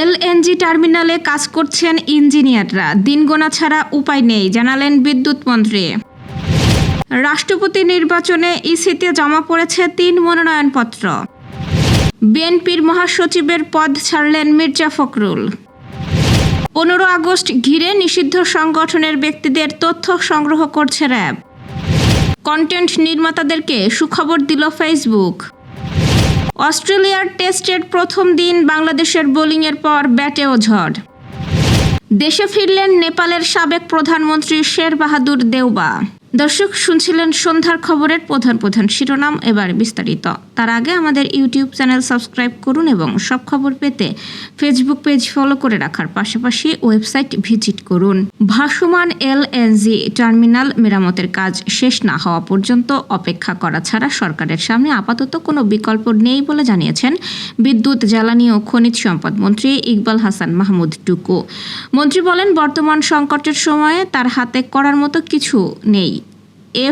LNG টার্মিনালে কাজ করছেন ইঞ্জিনিয়াররা, দিন গোনা ছাড়া উপায় নেই, জানালেন বিদ্যুৎ মন্ত্রী। রাষ্ট্রপতি নির্বাচনে ইসিতে জমা পড়েছে ৩ মনোনয়নপত্র। বিএনপির মহাসচিবের পদ ছাড়লেন মির্জা ফখরুল। ১৫ আগস্ট ঘিরে নিষিদ্ধ সংগঠনের ব্যক্তিদের তথ্য সংগ্রহ করছে র্যাব। কন্টেন্ট নির্মাতাদেরকে সুখবর দিল ফেসবুক। অস্ট্রেলিয়ার টেস্টের প্রথম দিন বাংলাদেশের বোলিংয়ের পর ব্যাটেও ঝড়। দেশে ফিরলেন নেপালের সাবেক প্রধানমন্ত্রী শের বাহাদুর দেউবা। দর্শক, শুনছিলেন সন্ধ্যার খবরের প্রধান শিরোনাম, এবার বিস্তারিত। তার আগে আমাদের ইউটিউব চ্যানেল সাবস্ক্রাইব করুন এবং সব খবর পেতে ফেসবুক পেজ ফলো করে রাখার পাশাপাশি ওয়েবসাইট ভিজিট করুন। ভাসমান এলএনজি টার্মিনাল মেরামতের কাজ শেষ না হওয়া পর্যন্ত অপেক্ষা করা ছাড়া সরকারের সামনে আপাতত কোনো বিকল্প নেই বলে জানিয়েছেন বিদ্যুৎ, জ্বালানি ও খনিজ সম্পদ মন্ত্রী ইকবাল হাসান মাহমুদ টুকু। মন্ত্রী বলেন, বর্তমান সংকটের সময়ে তার হাতে করার মতো কিছু নেই।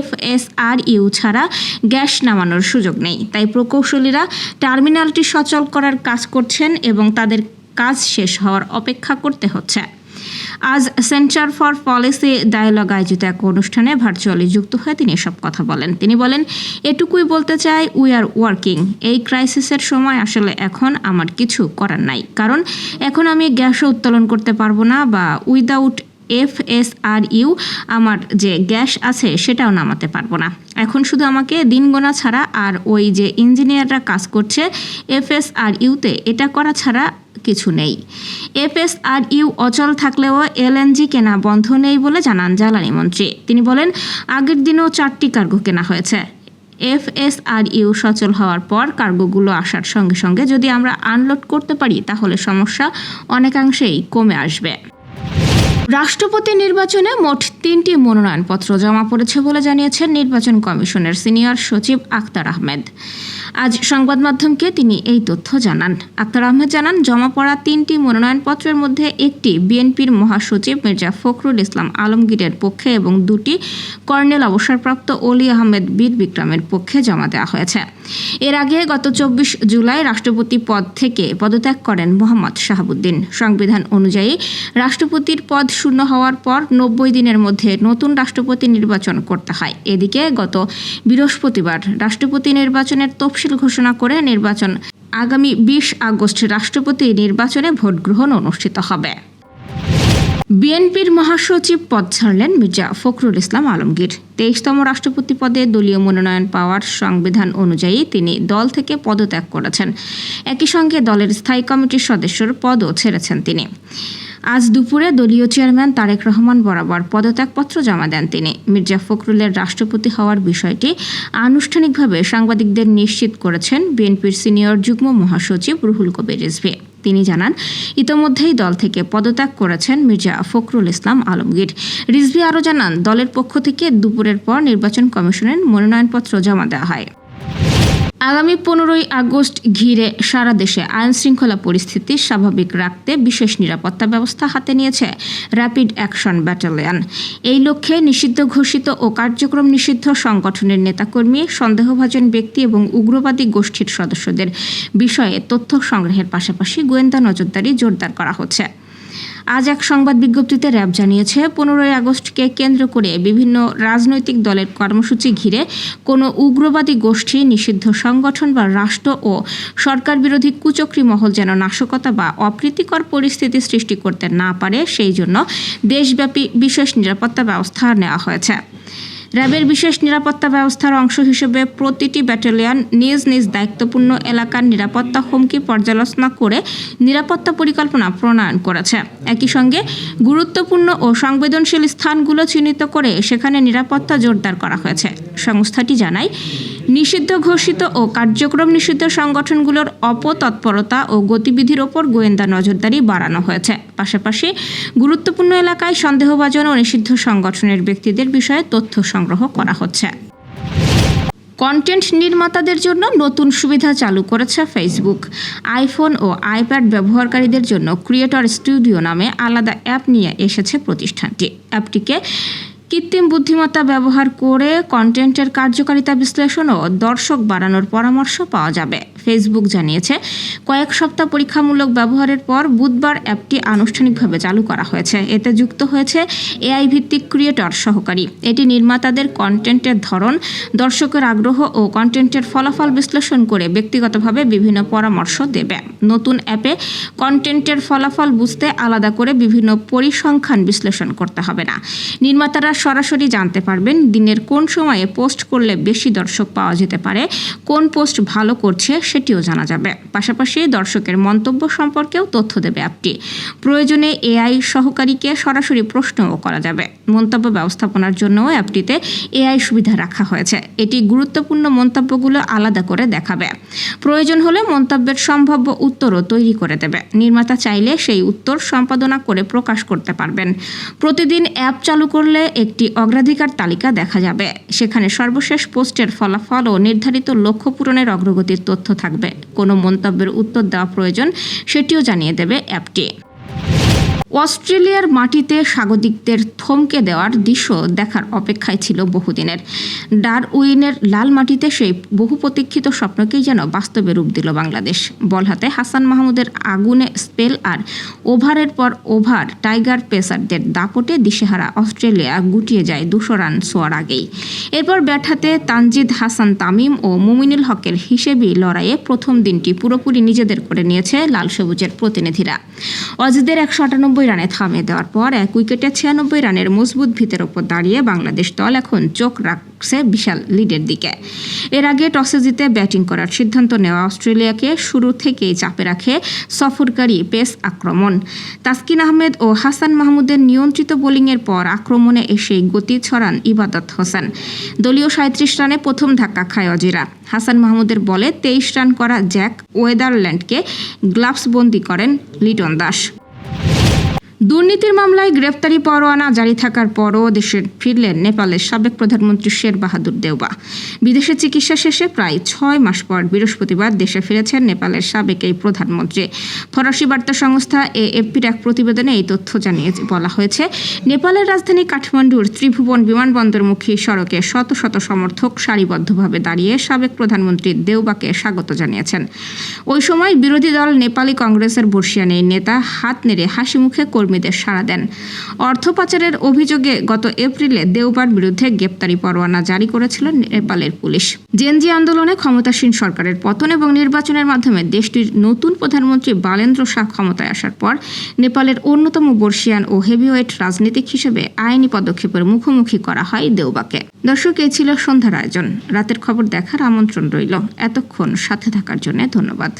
FSRU ছাড়া গ্যাস নামানোর সুযোগ নেই, তাই প্রকৌশলীরা টার্মিনালটি সচল করার কাজ করছেন এবং তাদের কাজ শেষ হওয়ার অপেক্ষা করতে হচ্ছে। আজ সেন্টার ফর পলিসি ডায়ালগ আয়োজিত এক অনুষ্ঠানে ভার্চুয়ালি যুক্ত হয়ে তিনি এসব কথা বলেন। তিনি বলেন, এটুকুই বলতে চাই, উই আর ওয়ার্কিং। এই ক্রাইসিসের সময় আসলে এখন আমার কিছু করার নাই, কারণ এখন আমি গ্যাসও উত্তোলন করতে পারবো না, বা উইদাউট FSRU আমার যে গ্যাস আছে সেটাও নামাতে পারবো না। এখন শুধু আমাকে দিন গোনা ছাড়া আর ওই যে ইঞ্জিনিয়াররা কাজ করছে FSRUতে, এটা করা ছাড়া কিছু নেই। FSRU অচল থাকলেও এলএনজি কেনা বন্ধ নেই বলে জানান জ্বালানি মন্ত্রী। তিনি বলেন, আগের দিনও 4টি কার্গো কেনা হয়েছে। FSRU সচল হওয়ার পর কার্গোগুলো আসার সঙ্গে সঙ্গে যদি আমরা আনলোড করতে পারি তাহলে সমস্যা অনেকাংশেই কমে আসবে। রাষ্ট্রপতি নির্বাচনে মোট 3টি মনোনয়নপত্র জমা পড়েছে বলে জানিয়েছেন নির্বাচন কমিশনের সিনিয়র সচিব আখতার আহমেদ। আজ সংবাদ মাধ্যমকে তিনি এই তথ্য জানান। আখতার আহমেদ জানান, জমা পড়া 3টি মনোনয়নপত্রের মধ্যে একটি বিএনপির মহাসচিব মির্জা ফখরুল ইসলাম আলমগীরের পক্ষে এবং 2টি কর্নেল অবসরপ্রাপ্ত অলি আহমেদ বীর বিক্রমের পক্ষে জমা দেওয়া হয়েছে। এর আগে গত 24 জুলাই রাষ্ট্রপতি পদ থেকে পদত্যাগ করেন মোহাম্মদ শাহাবুদ্দিন। সংবিধান অনুযায়ী রাষ্ট্রপতির পদ শূন্য হওয়ার পর 90 দিনের মধ্যে নতুন রাষ্ট্রপতি নির্বাচন করতে হয়। এদিকে গত বৃহস্পতিবার রাষ্ট্রপতি নির্বাচনের তফসিল ঘোষণা করে নির্বাচন আগামী 20 আগস্ট রাষ্ট্রপতি নির্বাচনে ভোট গ্রহণ অনুষ্ঠিত হবে। বিএনপির মহাসচিব পদ ছাড়লেন মির্জা ফখরুল ইসলাম আলমগীর। 23তম রাষ্ট্রপতি পদে দলীয় মনোনয়ন পাওয়ার সংবিধান অনুযায়ী তিনি দল থেকে পদত্যাগ করেছেন। একই সঙ্গে দলের স্থায়ী কমিটির সদস্যর পদও ছেড়েছেন তিনি। আজ দুপুরে দলীয় চেয়ারম্যান তারেক রহমান বরাবর পদত্যাগপত্র জমা দেন তিনি। মির্জা ফখরুলের রাষ্ট্রপতি হওয়ার বিষয়টি আনুষ্ঠানিকভাবে সাংবাদিকদের নিশ্চিত করেছেন বিএনপির সিনিয়র যুগ্ম মহাসচিব রুহুল কবির রিজভী। তিনি জানান, ইতোমধ্যেই দল থেকে পদত্যাগ করেছেন মির্জা ফখরুল ইসলাম আলমগীর। রিজভী আরও জানান, দলের পক্ষ থেকে দুপুরের পর নির্বাচন কমিশনের মনোনয়নপত্র জমা দেওয়া হয়। আগামী 15ই আগস্ট ঘিরে সারা দেশে আইন শৃঙ্খলা পরিস্থিতি স্বাভাবিক রাখতে বিশেষ নিরাপত্তা ব্যবস্থা হাতে নিয়েছে র্যাপিড অ্যাকশন ব্যাটালিয়ন। এই লক্ষ্যে নিষিদ্ধ ঘোষিত ও কার্যক্রম নিষিদ্ধ সংগঠনের নেতাকর্মী, সন্দেহভাজন ব্যক্তি এবং উগ্রবাদী গোষ্ঠীর সদস্যদের বিষয়ে তথ্য সংগ্রহের পাশাপাশি গোয়েন্দা নজরদারি জোরদার করা হচ্ছে। আজ এক সংবাদ বিজ্ঞপ্তিতে র্যাব জানিয়েছে, 15ই আগস্টকে কেন্দ্র করে বিভিন্ন রাজনৈতিক দলের কর্মসূচি ঘিরে কোনো উগ্রবাদী গোষ্ঠী, নিষিদ্ধ সংগঠন বা রাষ্ট্র ও সরকার বিরোধী কুচক্রী মহল যেন নাশকতা বা অপ্রীতিকর পরিস্থিতি সৃষ্টি করতে না পারে, সেই জন্য দেশব্যাপী বিশেষ নিরাপত্তা ব্যবস্থা নেওয়া হয়েছে। র্যাবের বিশেষ নিরাপত্তা ব্যবস্থার অংশ হিসেবে প্রতিটি ব্যাটালিয়ন নিজ নিজ দায়িত্বপূর্ণ এলাকার নিরাপত্তা হুমকি পর্যালোচনা করে নিরাপত্তা পরিকল্পনা প্রণয়ন করেছে। একই সঙ্গে গুরুত্বপূর্ণ ও সংবেদনশীল স্থানগুলো চিহ্নিত করে সেখানে নিরাপত্তা জোরদার করা হয়েছে। সংস্থাটি জানায়, নিষিদ্ধ ঘোষিত ও কার্যক্রম নিষিদ্ধ সংগঠনগুলোর অপতৎপরতা ও গতিবিধির ওপর গোয়েন্দা নজরদারি বাড়ানো হয়েছে। পাশাপাশি গুরুত্বপূর্ণ এলাকায় সন্দেহভাজন ও নিষিদ্ধ সংগঠনের ব্যক্তিদের বিষয়ে তথ্য সংগ্রহ করা হচ্ছে। কন্টেন্ট নির্মাতাদের জন্য নতুন সুবিধা চালু করেছে ফেসবুক। আইফোন ও আইপ্যাড ব্যবহারকারীদের জন্য ক্রিয়েটর স্টুডিও নামে আলাদা অ্যাপ নিয়ে এসেছে প্রতিষ্ঠানটি। অ্যাপটিকে কৃত্রিম বুদ্ধিমত্তা ব্যবহার করে কন্টেন্টের কার্যকারিতা বিশ্লেষণ ও দর্শক বাড়ানোর পরামর্শ পাওয়া যাবে। ফেসবুক জানিয়েছে, কয়েক সপ্তাহ পরীক্ষামূলক ব্যবহারের পর বুধবার অ্যাপটি আনুষ্ঠানিকভাবে চালু করা হয়েছে। এতে যুক্ত হয়েছে এআই ভিত্তিক ক্রিয়েটর সহকারী। এটি নির্মাতাদের কন্টেন্টের ধরন, দর্শকের আগ্রহ ও কন্টেন্টের ফলাফল বিশ্লেষণ করে ব্যক্তিগতভাবে বিভিন্ন পরামর্শ দেবে। নতুন অ্যাপে কন্টেন্টের ফলাফল বুঝতে আলাদা করে বিভিন্ন পরিসংখ্যান বিশ্লেষণ করতে হবে না। নির্মাতারা সরাসরি জানতে পারবেন দিনের কোন সময়ে পোস্ট করলে বেশি দর্শক পাওয়া যেতে পারে, কোন পোস্ট ভালো করছে সেটিও জানা যাবে। পাশাপাশি দর্শকের মন্তব্য সম্পর্কেও তথ্য দেবে অ্যাপটি। প্রয়োজনে এআই সহকারীকে সরাসরি প্রশ্নও করা যাবে। মন্তব্য ব্যবস্থাপনার জন্যও অ্যাপটিতে এআই সুবিধা রাখা হয়েছে। এটি গুরুত্বপূর্ণ মন্তব্যগুলো আলাদা করে দেখাবে। প্রয়োজন হলে মন্তব্যের সম্ভাব্য উত্তরও তৈরি করে দেবে। নির্মাতা চাইলে সেই উত্তর সম্পাদনা করে প্রকাশ করতে পারবেন। প্রতিদিন অ্যাপ চালু করলে একটি অগ্রাধিকার তালিকা দেখা যাবে। সেখানে সর্বশেষ পোস্টের ফলাফল ও নির্ধারিত লক্ষ্য পূরণের অগ্রগতির তথ্য থাকবে। কোনো মন্তব্যের উত্তর দেওয়া প্রয়োজন সেটিও জানিয়ে দেবে অ্যাপটি। অস্ট্রেলিয়ার মাটিতে স্বাগতিকদের থমকে দেওয়ার দৃশ্য দেখার অপেক্ষায় ছিল বহুদিনের। ডারউইনের লাল মাটিতে সেই বহু প্রতীক্ষিত স্বপ্নকেই যেন বাস্তবে রূপ দিল বাংলাদেশ। বল হাতে হাসান মাহমুদের আগুনে স্পেল আর ওভারের পর ওভার টাইগার পেসারদের দাপটে দিশেহারা অস্ট্রেলিয়া গুটিয়ে যায় 200 রান ছোঁয়ার আগেই। এরপর ব্যাট হাতে তানজিদ হাসান তামিম ও মুমিনুল হকের হিসেবি লড়াইয়ে প্রথম দিনটি পুরোপুরি নিজেদের করে নিয়েছে লাল সবুজের প্রতিনিধিরা। অজিদের 198 রানে থামিয়ে দেওয়ার পর 1 উইকেটে 96 রানের মজবুত ভিতের ওপর দাঁড়িয়ে বাংলাদেশ দল এখন চোখ রাখছে বিশাল লিডের দিকে। এর আগে টসে জিতে ব্যাটিং করার সিদ্ধান্ত নেওয়া অস্ট্রেলিয়াকে শুরু থেকেই চাপে রাখে সফরকারী পেস আক্রমণ। তাসকিন আহমেদ ও হাসান মাহমুদের নিয়ন্ত্রিত বোলিংয়ের পর আক্রমণে এসেই গতি ছড়ান ইবাদত হোসেন। দলীয় 37 রানে প্রথম ধাক্কা খায় অজিরা। হাসান মাহমুদের বলে 23 রান করা জ্যাক ওয়েদারল্যান্ডকে গ্লাভসবন্দি করেন লিটন দাস। দুর্নীতির মামলায় গ্রেফতারি পরোয়ানা জারি থাকার পরও দেশে ফিরলেন নেপালের সাবেক প্রধানমন্ত্রী শের বাহাদুর দেউবা। বিদেশে চিকিৎসা শেষে প্রায় 6 মাস পর বৃহস্পতিবার দেশে ফিরেছেন নেপালের সাবেক এই প্রধানমন্ত্রী। ফরাসি বার্তা সংস্থা এএফপির এক প্রতিবেদনে এই তথ্য জানিয়ে বলা হয়েছে, নেপালের রাজধানী কাঠমান্ডুর ত্রিভুবন বিমানবন্দরমুখী সড়কে শত শত সমর্থক সারিবদ্ধভাবে দাঁড়িয়ে সাবেক প্রধানমন্ত্রী দেউবাকে স্বাগত জানিয়েছেন। ওই সময় বিরোধী দল নেপালি কংগ্রেসের বর্ষিয়ান এই নেতা হাত নেড়ে হাসি মুখে কর্মীদের সাড়া দেন। অর্থ পাচারের অভিযোগে গত এপ্রিলে দেউবার বিরুদ্ধে গ্রেপ্তারি পরোয়ানা জারি করেছিল নেপালের পুলিশ। জেনজি আন্দোলনে ক্ষমতাসীন সরকারের পতন এবং নির্বাচনের মাধ্যমে দেশটির নতুন প্রধানমন্ত্রী বালেন্দ্র শাহ ক্ষমতায় আসার পর নেপালের অন্যতম বর্ষিয়ান ও হেভিওয়েট রাজনীতিক হিসেবে আইনি পদক্ষেপের মুখোমুখি করা হয় দেউবাকে। দর্শক, এই ছিল সন্ধ্যার আয়োজন। রাতের খবর দেখার আমন্ত্রণ রইল। এতক্ষণ সাথে থাকার জন্য ধন্যবাদ।